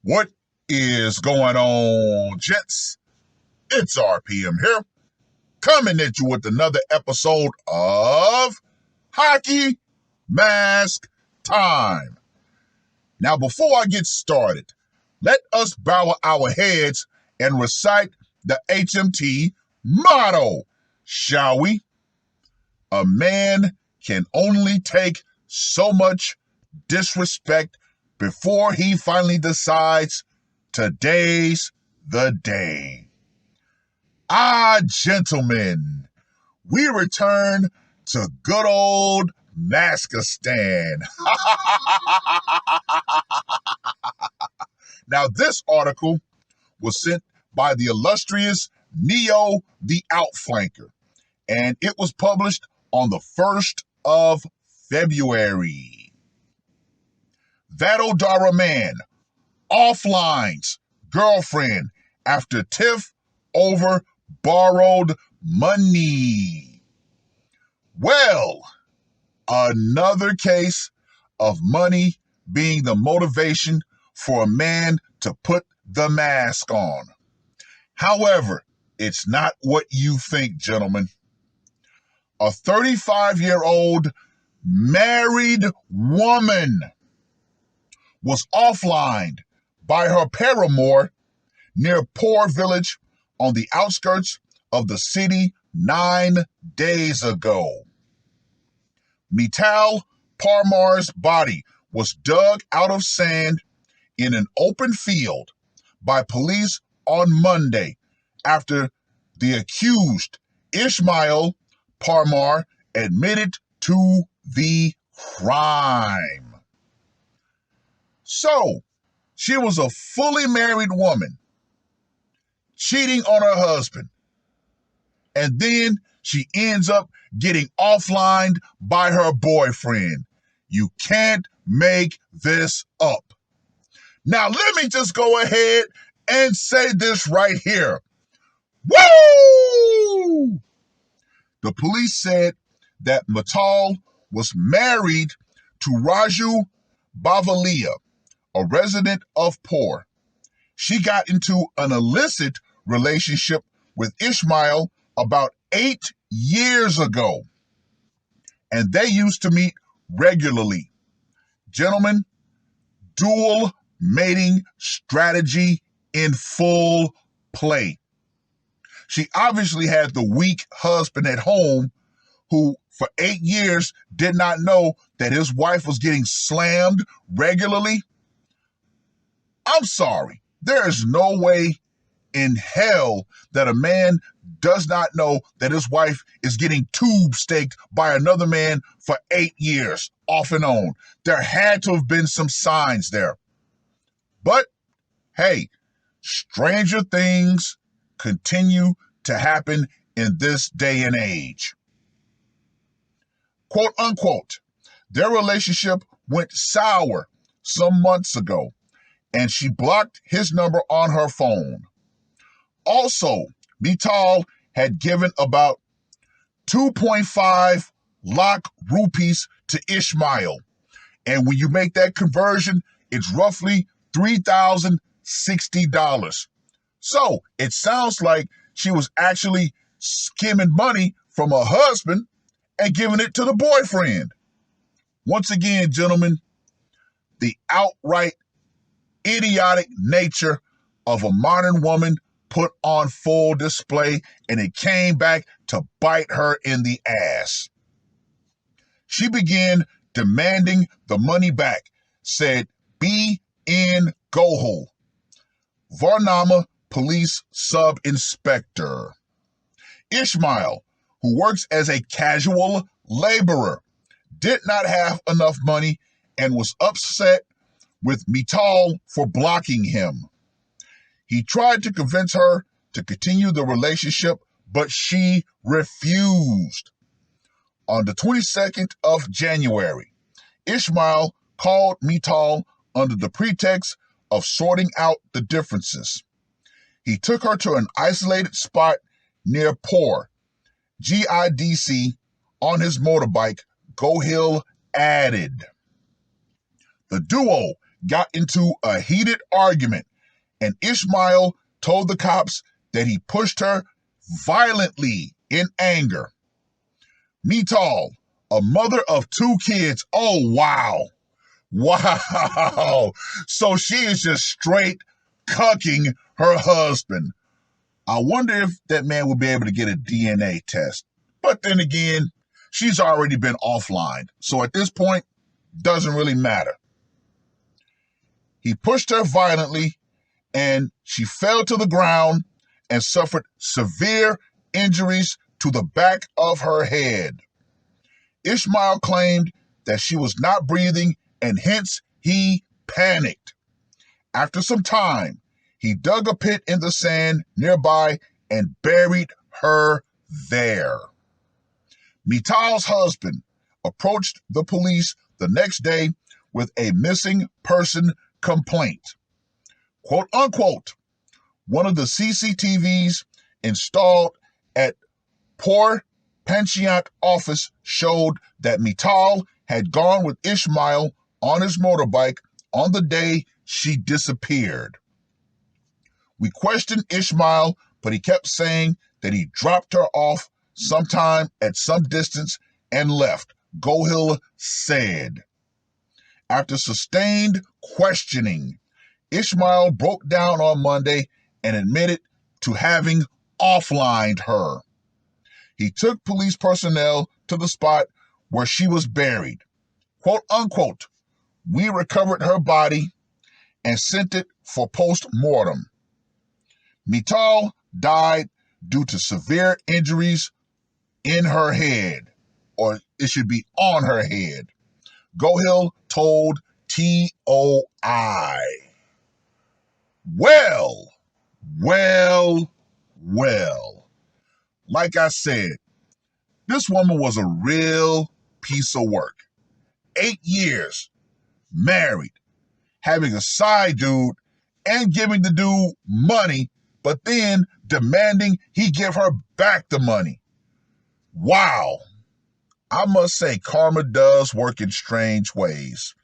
What is going on, gents? It's RPM here, coming at you with another episode of Hockey Mask Time. Now, before I get started, let us bow our heads and recite the HMT motto, shall we? A man can only take so much disrespect before he finally decides today's the day. Gentlemen, we return to good old Maskistan. Now, this article was sent by the illustrious Neo the Outflanker, and it was published on the 1st of February. Vadodara man offlines girlfriend after tiff over borrowed money. Well, another case of money being the motivation for a man to put the mask on. However, it's not what you think, gentlemen. A 35-year-old married woman was offlined by her paramour near Poor Village on the outskirts of the city 9 days ago. Mital Parmar's body was dug out of sand in an open field by police on Monday after the accused, Ishmael Parmar, admitted to the crime. So, she was a fully married woman cheating on her husband, and then she ends up getting offlined by her boyfriend. You can't make this up. Now, let me just go ahead and say this right here. Woo! The police said that Mital was married to Raju Bavalia, a resident of Poor. She got into an illicit relationship with Ishmael about 8 years ago, and they used to meet regularly. Gentlemen, dual mating strategy in full play. She obviously had the weak husband at home who for 8 years did not know that his wife was getting slammed regularly. I'm sorry. There is no way in hell that a man does not know that his wife is getting tube staked by another man for 8 years, off and on. There had to have been some signs there. But, hey, stranger things continue to happen in this day and age. Quote unquote, their relationship went sour some months ago, and she blocked his number on her phone. Also, Mital had given about 2.5 lakh rupees to Ishmael. And when you make that conversion, it's roughly $3,060. So it sounds like she was actually skimming money from her husband and giving it to the boyfriend. Once again, gentlemen, the outright idiotic nature of a modern woman put on full display, and it came back to bite her in the ass. She began demanding the money back, said B.N. Gohul, Varnama Police Sub-Inspector. Ishmael, who works as a casual laborer, did not have enough money and was upset with Mital for blocking him. He tried to convince her to continue the relationship, but she refused. On the 22nd of January, Ishmael called Mital under the pretext of sorting out the differences. He took her to an isolated spot near Poor, GIDC, on his motorbike, Gohil added. The duo got into a heated argument, and Ishmael told the cops that he pushed her violently in anger. Mital, a mother of 2 kids. Oh, wow. Wow. So she is just straight cucking her husband. I wonder if that man will be able to get a DNA test. But then again, she's already been offline. So at this point, doesn't really matter. He pushed her violently, and she fell to the ground and suffered severe injuries to the back of her head. Ishmael claimed that she was not breathing, and hence he panicked. After some time, he dug a pit in the sand nearby and buried her there. Mital's husband approached the police the next day with a missing person complaint. Quote unquote, one of the CCTVs installed at Port Pontiac office showed that Mital had gone with Ishmael on his motorbike on the day she disappeared. We questioned Ishmael, but he kept saying that he dropped her off sometime at some distance and left, Gohill said. After sustained questioning, Ishmael broke down on Monday and admitted to having offlined her. He took police personnel to the spot where she was buried. Quote unquote, we recovered her body and sent it for post-mortem. Mital died due to severe injuries in her head, or it should be on her head. Gohill told TOI. Well. Like I said, this woman was a real piece of work. 8 years, married, having a side dude, and giving the dude money, but then demanding he give her back the money. Wow. I must say, karma does work in strange ways.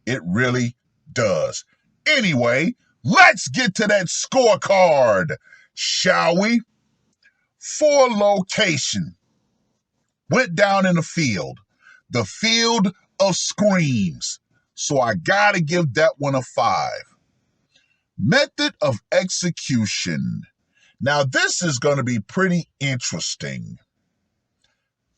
It really does. Anyway, let's get to that scorecard, shall we? 4 location. Went down in the field of screams. So I gotta give that one a 5. Method of execution. Now this is gonna be pretty interesting.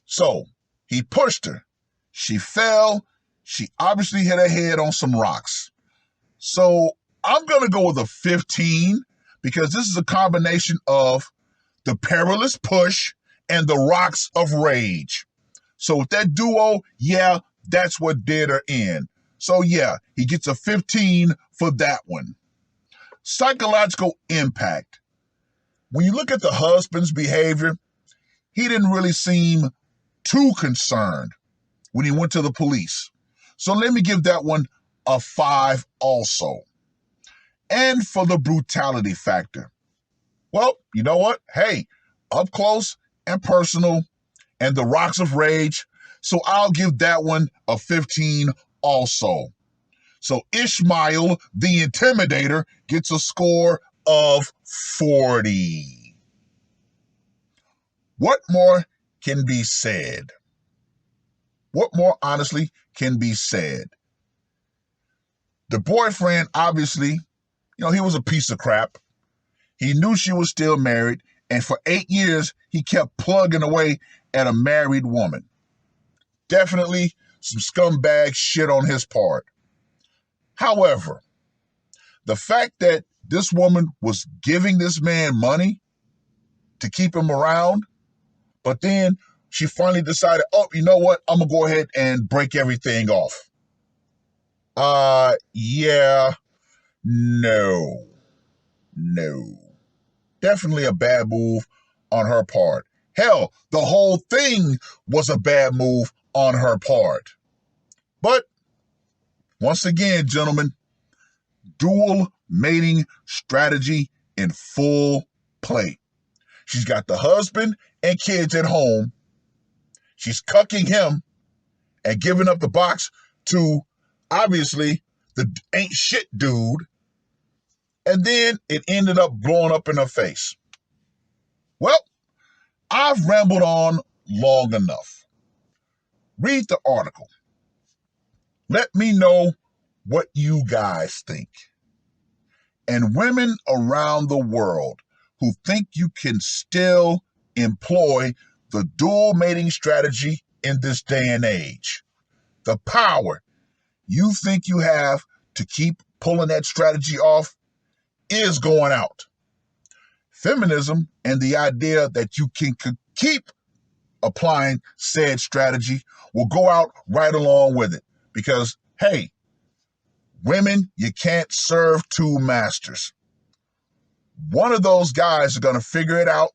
So he pushed her. She fell. She obviously hit her head on some rocks. So I'm gonna go with a 15 because this is a combination of the perilous push and the rocks of rage. So with that duo, yeah, that's what did her in. So yeah, he gets a 15 for that one. Psychological impact. When you look at the husband's behavior, he didn't really seem too concerned when he went to the police. So let me give that one a 5 also. And for the brutality factor. Well, you know what? Hey, up close and personal and the rocks of rage. So I'll give that one a 15 also. So Ishmael, the Intimidator, gets a score of 40. What more can be said? What more honestly can be said? The boyfriend, obviously, he was a piece of crap. He knew she was still married, and for 8 years, he kept plugging away at a married woman. Definitely some scumbag shit on his part. However, the fact that this woman was giving this man money to keep him around, but then she finally decided, oh, you know what? I'm going to go ahead and break everything off. Yeah, no. Definitely a bad move on her part. Hell, the whole thing was a bad move on her part. But, once again, gentlemen, dual mating strategy in full play. She's got the husband and kids at home. She's cucking him and giving up the box to, obviously, the ain't shit dude, and then it ended up blowing up in her face. Well, I've rambled on long enough. Read the article. Let me know what you guys think. And women around the world who think you can still employ the dual mating strategy in this day and age. The power you think you have to keep pulling that strategy off is going out. Feminism and the idea that you can keep applying said strategy will go out right along with it. Because, hey, women, you can't serve two masters. One of those guys is going to figure it out.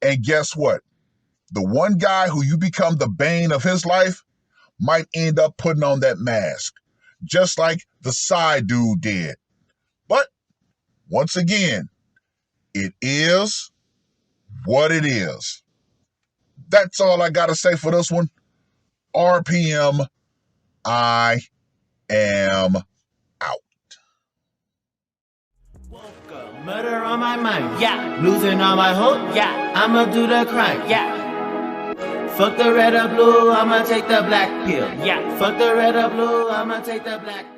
And guess what? The one guy who you become the bane of his life might end up putting on that mask, just like the side dude did. But once again, it is what it is. That's all I got to say for this one. RPM, I am out. Murder on my mind, yeah. Losing all my hope, yeah. I'ma do the crime, yeah. Fuck the red or blue, I'ma take the black pill, yeah. Fuck the red or blue, I'ma take the black pill.